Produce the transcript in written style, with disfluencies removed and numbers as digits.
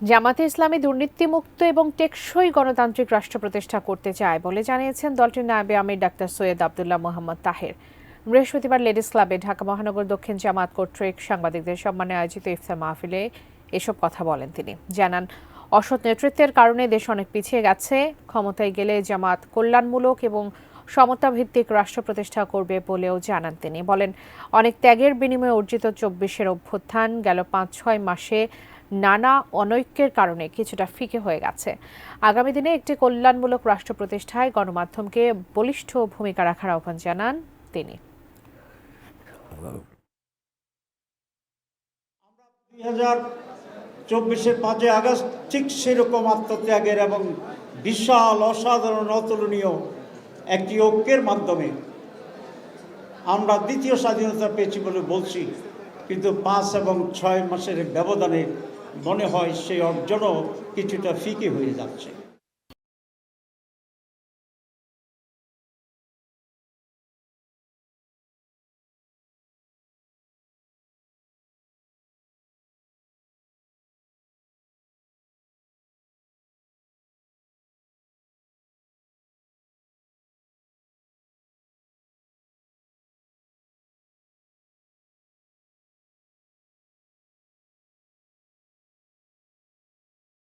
জামাতে ইসলামী দুর্নীতিমুক্ত এবং টেকসই গণতান্ত্রিক রাষ্ট্র প্রতিষ্ঠা করতে চায় বলে জানিয়েছেন দলটির নায়েবে আমির ডাক্তার সৈয়দ আব্দুল্লাহ মোহাম্মদ তাহের। বৃহস্পতিবার লেডিস ক্লাবে ঢাকা মহানগর দক্ষিণ জামাত কর্তৃক সাংবাদিকদের সম্মানে আয়োজিত ইফতার মাহফিলে এসব কথা বলেন তিনি। জানান, অসৎ নেতৃত্বের কারণে দেশ অনেক পিছিয়ে গেছে। ক্ষমতায় গেলে জামাত কল্যাণমূলক এবং সমতাভিত্তিক রাষ্ট্র প্রতিষ্ঠা করবে বলেও জানান তিনি। বলেন, অনেক ত্যাগের বিনিময়ে অর্জিত ২৪-এর অভ্যুত্থান গেল ৫-৬ মাসে নানা অনৈক্যের কারণে কিছুটা ফিকে হয়ে গেছে। আগামী দিনে একটি কল্যাণমূলক রাষ্ট্র প্রতিষ্ঠায় গণমাধ্যমকে বলিষ্ঠ ভূমিকা রাখার আহ্বান জানান তিনি। ২০২৪-এর ৫ই আগস্ট ঠিক সেরকম আত্মত্যাগের এবং বিশাল অসাধারণ অতুলনীয় একটি ঐক্যের মাধ্যমে আমরা দ্বিতীয় স্বাধীনতা পেয়েছি বলে বলছি, কিন্তু ৫ এবং ৬ মাসের ব্যবধানে মনে হয় সেই অর্জনও কিছুটা ফিকে হয়ে যাচ্ছে।